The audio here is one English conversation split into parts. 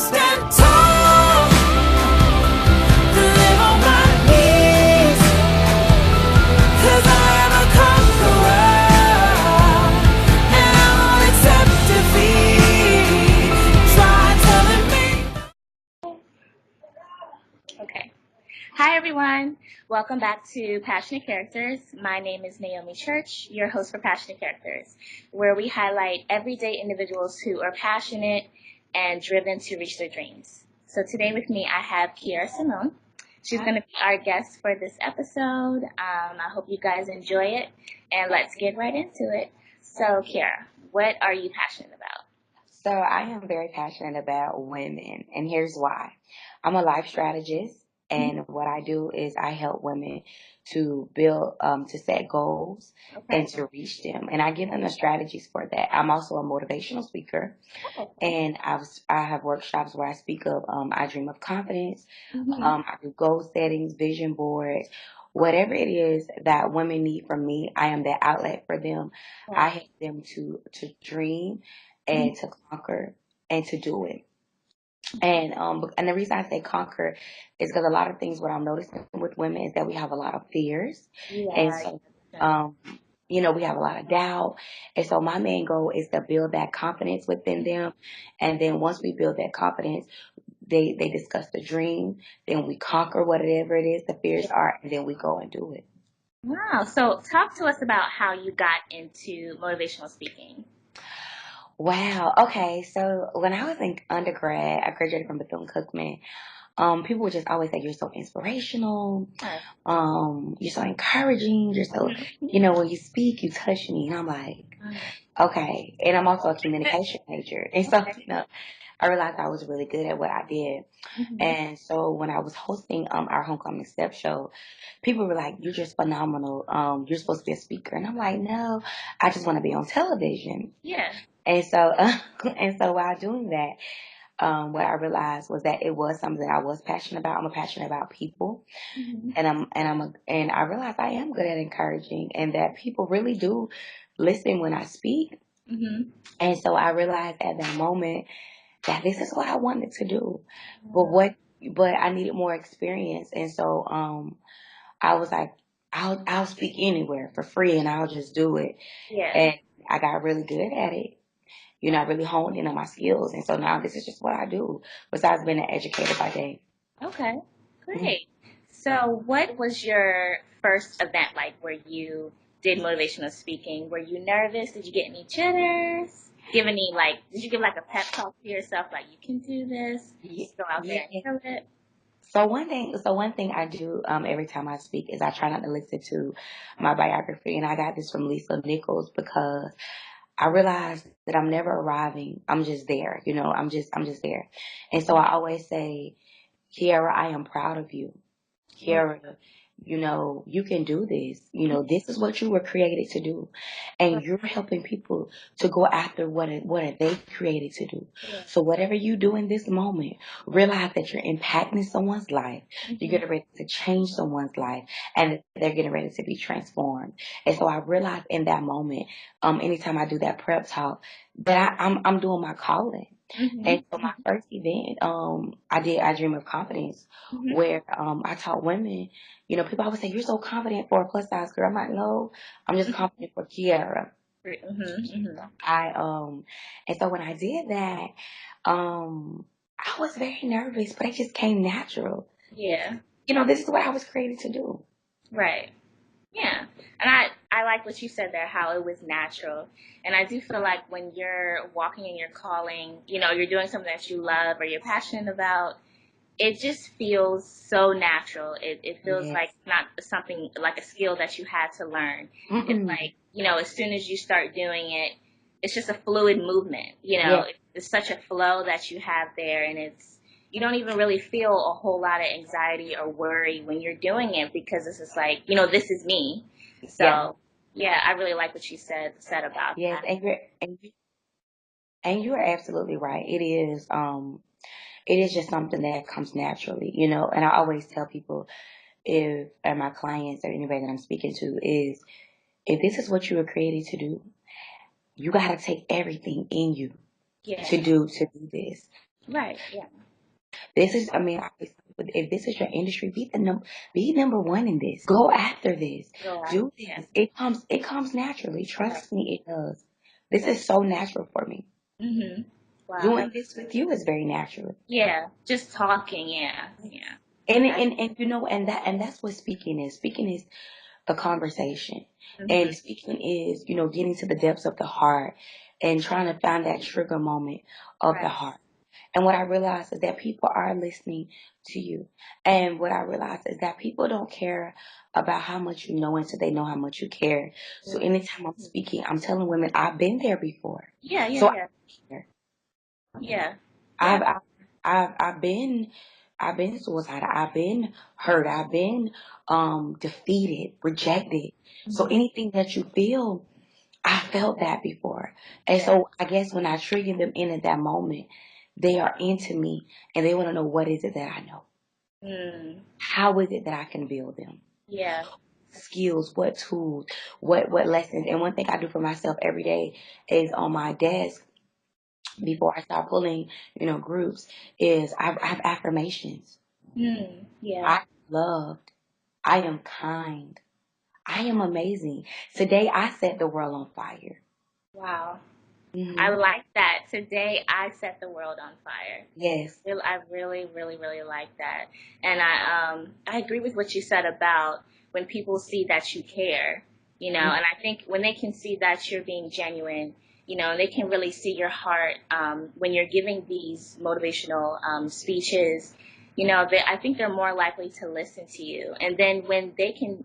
stand tall, live on my knees, 'cause I am a conqueror, and I won't accept defeat. Try telling me. Okay. Hi, everyone. Welcome back to Passionate Characters. My name is Naomi Church, your host for Passionate Characters, where we highlight everyday individuals who are passionate and driven to reach their dreams. So today with me, I have Kierra Si'Mone. She's going to be our guest for this episode. I hope you guys enjoy it, and let's get right into it. So, Kierra, what are you passionate about? So I am very passionate about women, and here's why. I'm a life strategist, and what I do is I help women to build, to set goals and to reach them, and I give them the strategies for that. I'm also a motivational speaker, and I have workshops where I speak of, I dream of confidence, I do goal settings, vision boards, whatever it is that women need from me. I am that outlet for them. I help them to dream and to conquer and to do it. And the reason I say conquer is because a lot of things what I'm noticing with women is that we have a lot of fears, and so we have a lot of doubt. And so my main goal is to build that confidence within them, and then once we build that confidence, they discuss the dream, then we conquer whatever it is the fears are, and then we go and do it. Wow. So talk to us about how you got into motivational speaking. Wow. Okay. So when I was in undergrad, I graduated from Bethune-Cookman. People would just always say, you're so inspirational. You're so encouraging. You're so, when you speak, you touch me. And I'm like, okay. And I'm also a communication major. And so, I realized I was really good at what I did. And so when I was hosting our homecoming step show, people were like, you're just phenomenal. You're supposed to be a speaker. And I'm like, no, I just want to be on television. Yeah. And so, while doing that, what I realized was that it was something that I was passionate about. I'm passionate about people, and I realized I am good at encouraging, and that people really do listen when I speak. And so I realized at that moment that this is what I wanted to do, but I needed more experience, and so I was like, I'll speak anywhere for free, and I'll just do it. Yeah. And I got really good at it. I really honed in on my skills. And so now this is just what I do, besides being an educator by day. Okay, great. So what was your first event like where you did motivational speaking? Were you nervous? Did you get any jitters? Did you give like a pep talk to yourself, like, you can do this? Just go out there and kill it? So one thing I do every time I speak is I try not to listen to my biography. And I got this from Lisa Nichols because I realized that I'm never arriving. I'm just there, I'm just there. And so I always say, Kierra, I am proud of you. Kierra, you can do this. This is what you were created to do. And you're helping people to go after what are they created to do. So whatever you do in this moment, realize that you're impacting someone's life. You're getting ready to change someone's life, and they're getting ready to be transformed. And so I realized in that moment, anytime I do that prep talk, that I'm doing my calling. And so my first event, I Dream of Confidence, where I taught women, people always say, you're so confident for a plus size girl. I'm like, no, I'm just confident for Kierra. And so when I did that, I was very nervous, but it just came natural. Yeah. This is what I was created to do. Right. Yeah. And I like what you said there, how it was natural. And I do feel like when you're walking in your calling, you're doing something that you love or you're passionate about, it just feels so natural. It feels like not something like a skill that you had to learn. It's like, as soon as you start doing it, it's just a fluid movement. It's such a flow that you have there, and you don't even really feel a whole lot of anxiety or worry when you're doing it, because it's just like, this is me. So, I really like what you said about that. And you're absolutely right. It is just something that comes naturally, and I always tell people, and my clients or anybody that I'm speaking to, is if this is what you were created to do, you got to take everything in you to do this. Right. Yeah. This is, I mean, if this is your industry, be number one in this. Go after this. Go out. Do Yeah. this. It comes naturally. Right. Trust me, it does. This is so natural for me. Mhm. Wow. Doing this with you is very natural. Yeah. Just talking. Yeah. Yeah. That's. And you know, and that's what speaking is. Speaking is a conversation. Mhm. And speaking is, getting to the depths of the heart and trying to find that trigger moment of the Right. heart. And what I realize is that people are listening to you. And what I realize is that people don't care about how much you know until they know how much you care. So anytime I'm speaking, I'm telling women I've been there before. Yeah. Yeah. So I Yeah. care. Yeah. I've Yeah. I've I've been suicidal. I've been hurt. I've been defeated, rejected. So Mhm. anything that you feel, I felt that before. And Yeah. so I guess when I trigger them in at that moment, they are into me and they want to know what is it that I know. Mm. How is it that I can build them? Yeah. Skills, what tools, what lessons. And one thing I do for myself every day is on my desk before I start pulling, groups is I have affirmations. Mm. Yeah. I am loved. I am kind. I am amazing. Today I set the world on fire. Wow. I Hmm. like that. Today I set the world on fire. Yes. I really, really, really like that. And I agree with what you said about when people see that you care, and I think when they can see that you're being genuine, and they can really see your heart, when you're giving these motivational, speeches, I think they're more likely to listen to you. And then when they can,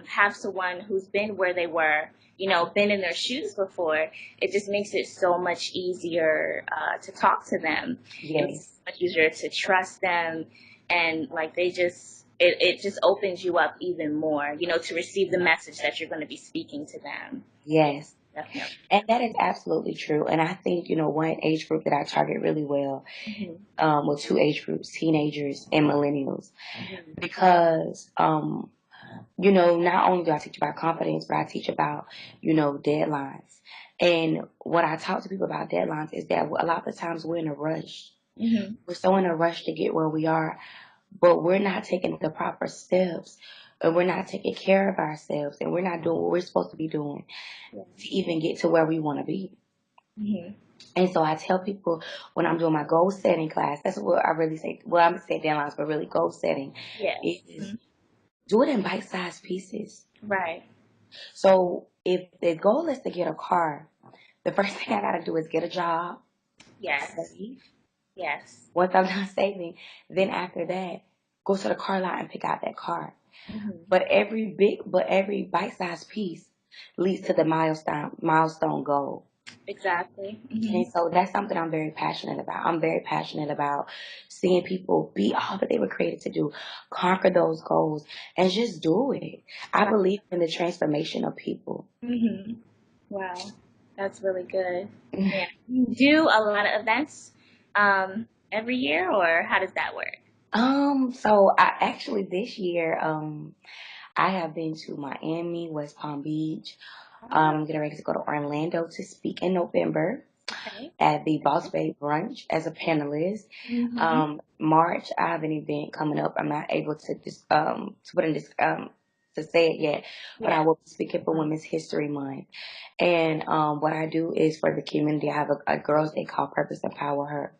have someone who's been where they were, been in their shoes before, it just makes it so much easier, to talk to them. It makes Yes. it much easier to trust them, and like it just opens you up even more, to receive the message that you're going to be speaking to them. Yeah, Yes. definitely. And that is absolutely true. And I think, one age group that I target really well, Hmm. well, two age groups, teenagers and millennials, Hmm. because, not only do I teach about confidence, but I teach about, deadlines. And what I talk to people about deadlines is that a lot of the times we're in a rush. Hmm. We're so in a rush to get where we are, but we're not taking the proper steps, and we're not taking care of ourselves, and we're not doing what we're supposed to be doing to even get to where we want to be. Hmm. And so I tell people when I'm doing my goal setting class, that's what I really say. Well, I'm saying deadlines, but really goal setting Yeah. is Mhm. do it in bite-sized pieces. Right. So if the goal is to get a car, the first thing I got to do is get a job, Yes. save. Yes. Once I'm done saving, then after that, go to the car lot and pick out that car. Hmm. But every bite-sized piece leads to the milestone goal. Exactly. Hmm. And so that's something I'm very passionate about. I'm very passionate about seeing people be all that they were created to do, conquer those goals, and just do it. I Right. believe in the transformation of people. Hmm. Wow, that's really good. Yeah. You do a lot of events, every year, or how does that work? So I actually this year, I have been to Miami, West Palm Beach. Oh, I'm getting ready to go to Orlando to speak in November okay. at the Boss Babe Brunch as a panelist. Hmm. March, I have an event coming up. I'm not able to just to put in this to say it yet, but I Yeah. will be speaking for Women's History Month. And what I do is for the community, I have a girls' day called Purpose and PowHER,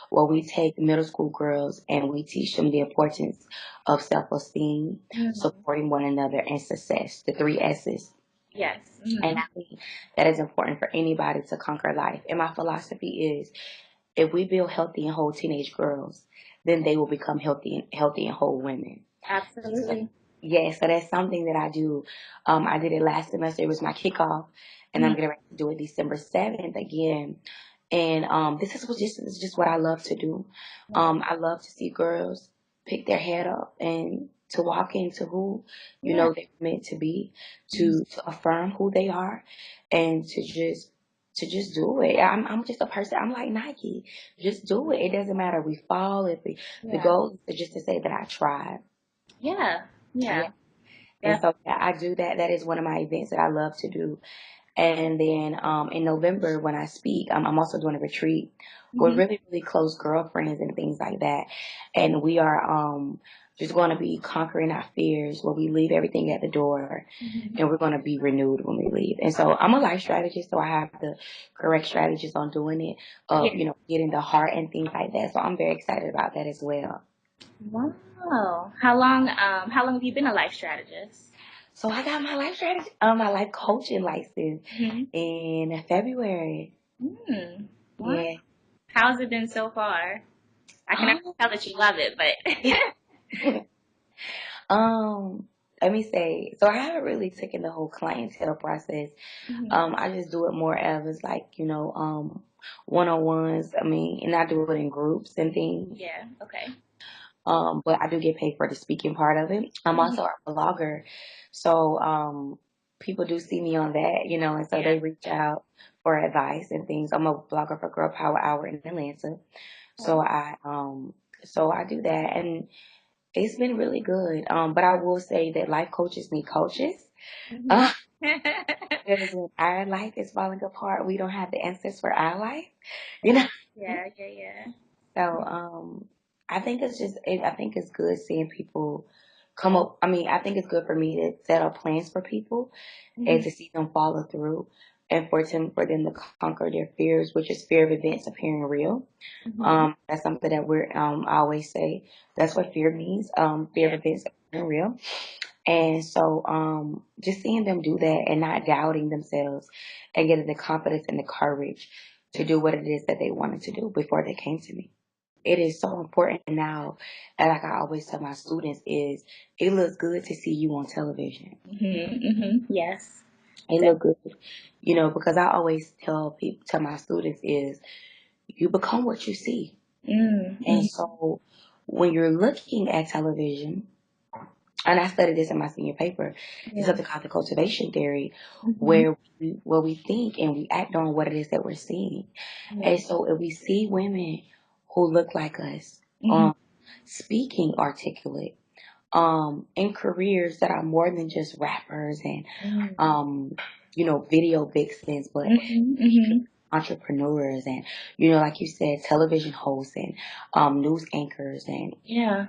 where we take middle school girls and we teach them the importance of self-esteem, Hmm. supporting one another, and success. The three S's. Yes. And Hmm. I think that is important for anybody to conquer life. And my philosophy is if we build healthy and whole teenage girls, then they will become healthy and whole women. Absolutely. Yes, so that's something that I do. I did it last semester. It was my kickoff, and I'm Mm. getting ready to do it December 7th again. And this is just what I love to do. Right. I love to see girls pick their head up and to walk into who Yeah. they're meant to be, Mhm. to affirm who they are, and to just do it. I'm just a person. I'm like Nike. Just do it. It doesn't matter. We fall. The Yeah. goal is just to say that I tried. Yeah. Yeah. And Def- so I do that. That is one of my events that I love to do. And then in November, when I speak, I'm also doing a retreat with Mm-hmm. really, really close girlfriends and things like that. And we are just going to be conquering our fears where we leave everything at the door, Mm-hmm. and we're going to be renewed when we leave. And so I'm a life strategist, so I have the correct strategies on doing it, Yeah. getting the heart and things like that. So I'm very excited about that as well. Wow. How long have you been a life strategist? So I got my life strategy, my life coaching license Mm-hmm. in February. Mm. What? Yeah. How's it been so far? I can already Um, tell that you love it, but let me say, so I haven't really taken the whole clientele process. Mhm. I just do it more as like, one-on-ones. I mean, and I do it in groups and things. Yeah. Okay. But I do get paid for the speaking part of it. I'm Mhm. also a blogger. So, people do see me on that, and so Yeah. they reach out for advice and things. I'm a blogger for Girl Power Hour in Atlanta. Okay. So I do that, and it's been really good. But I will say that life coaches need coaches. Mhm. Uh, because when our life is falling apart, we don't have the answers for our life, you know. Yeah. Yeah. Yeah. So I think I think it's good seeing people come up. I mean, I think it's good for me to set up plans for people and Mhm. to see them follow through, and for them to conquer their fears, which is fear of events appearing real. Mhm. That's something that I always say. That's what fear means. Fear of Yeah. events appearing real. And so, just seeing them do that and not doubting themselves and getting the confidence and the courage to do what it is that they wanted to do before they came to me. It is so important now, and like I always tell my students, is it looks good to see you on television. Mhm. Mhm. Yes. It look good, because I always tell my students is you become what you see. Mm. And Mhm. so when you're looking at television, and I studied this in my senior paper, it's Yeah. something called the cultivation theory, Mhm. where we think and we act on what it is that we're seeing. Yeah. And so if we see women who look like us, Mhm. speaking articulate, in careers that are more than just rappers and, Mhm. video vixens, but Mhm. Mhm. entrepreneurs and, like you said, television hosts and, news anchors and, Yeah.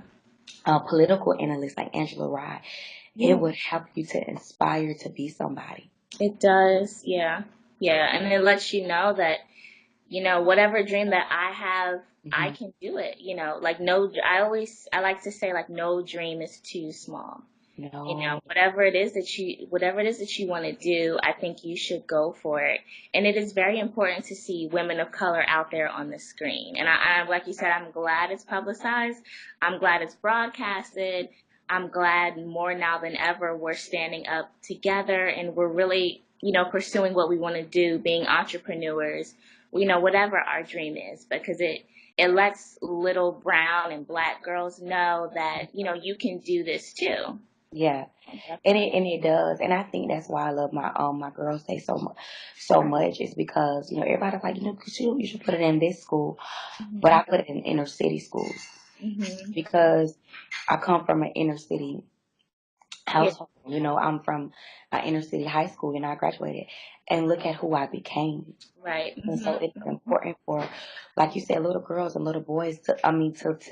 political analysts like Angela Rye, it Yeah. would help you to inspire to be somebody. It does. Yeah. Yeah. And it lets you know that whatever dream that I have, I Hmm. can do it. Like no, I like to say like no dream is too small. No. Whatever it is that you want to do, I think you should go for it. And it is very important to see women of color out there on the screen. And like you said, I'm glad it's publicized. I'm glad it's broadcasted. I'm glad more now than ever we're standing up together and we're really, pursuing what we want to do, being entrepreneurs, whatever our dream is, because it lets little brown and black girls know that, you can do this too. Yeah. Definitely. And it does, and I think that's why I love my girls day so much is because everybody's like you should put it in this school, but Mhm. I put it in inner city schools Mhm. because I come from an inner city Yeah. household. I'm from an inner city high school. I graduated, and look at who I became. Right. And so Mhm. it's important for, like you said, little girls and little boys to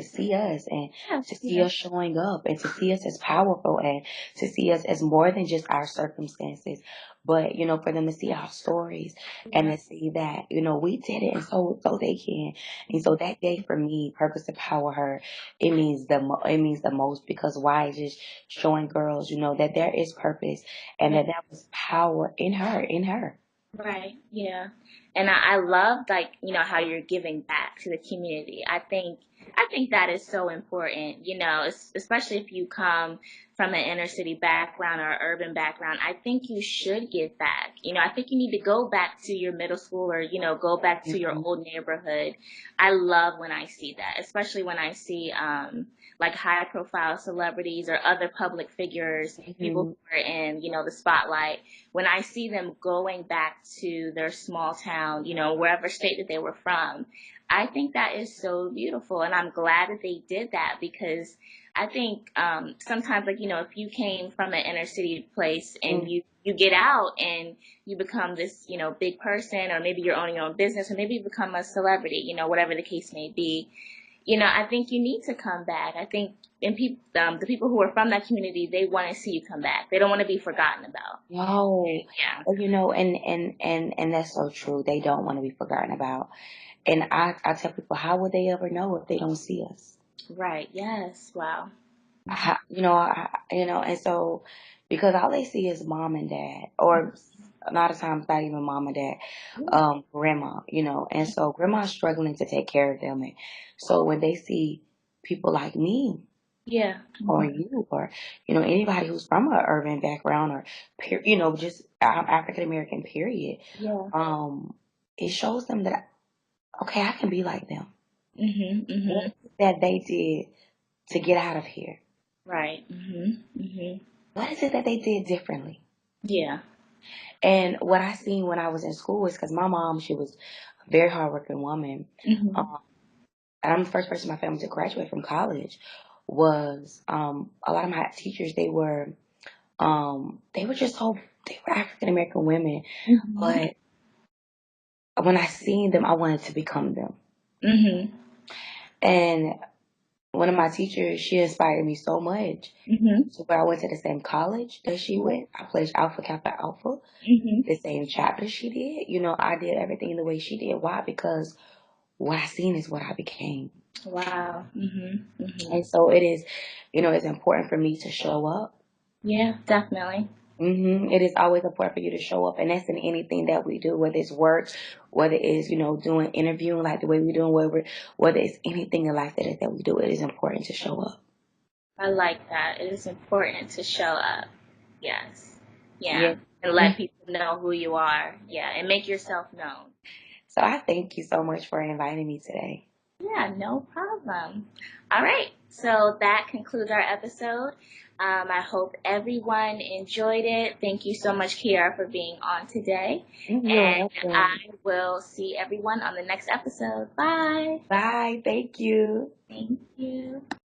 see us and Yeah. to see Yeah. us showing up and to see us as powerful and to see us as more than just our circumstances, but, for them to see our stories and Yeah. to see that, we did it and so they can. And so that day for me, Purpose and Power Her, it means the most because why? Just showing girls, that there is purpose and Yeah. that was power in her. Right. Yeah. And I love like, how you're giving back to the community. I think that is so important, especially if you come from an inner city background or urban background. I think you should give back. I think you need to go back to your middle school or, go back to your Mhm. old neighborhood. I love when I see that, especially when I see like high profile celebrities or other public figures, people Mhm. who are in, the spotlight, when I see them going back to their small town, wherever state that they were from, I think that is so beautiful. And I'm glad that they did that because I think sometimes, like, if you came from an inner city place and you you get out and you become this, big person, or maybe you're owning your own business, or maybe you become a celebrity, whatever the case may be. I think you need to come back. I think the people who are from that community, they want to see you come back. They don't want to be forgotten about. No, Yeah. and that's so true. They don't want to be forgotten about. And I tell people, how would they ever know if they don't see us? Right. Yes. Wow. And so because all they see is mom and dad, or a lot of times not even mom and dad, grandma, and so grandma's struggling to take care of them. And so when they see people like me, Yeah. or you, or anybody who's from an urban background, or just African American, period, Yeah. it shows them that, okay, I can be like them. Mhm. What Mhm. is it that they did to get out of here? Right. Mhm. Mhm. What is it that they did differently? Yeah. And what I seen when I was in school is, because my mom, she was a very hardworking woman. Mhm. Um, and I'm the first person in my family to graduate from college. Was a lot of my teachers, they were just so, they were African American women, Mhm. but when I seen them, I wanted to become them. Mhm. And one of my teachers, she inspired me so much. Mhm. So when I went to the same college that she went, I pledged Alpha Kappa Alpha, Mhm. the same chapter she did. I did everything the way she did. Why? Because what I seen is what I became. Wow. Mhm. Mhm. And so it is, it's important for me to show up. Yeah, definitely. It is always important for you to show up, and that's in anything that we do, whether it's work, whether it's doing interviewing like the way we're doing, whether it's anything in life that we do. It is important to show up. I like that. It is important to show up. Yes. Yeah. Yeah. And let people know who you are. Yeah. And make yourself known. So I thank you so much for inviting me today. Yeah, no problem. All right. So that concludes our episode. I hope everyone enjoyed it. Thank you so much, Kierra, for being on today. You're And welcome. I will see everyone on the next episode. Bye. Bye. Thank you. Thank you.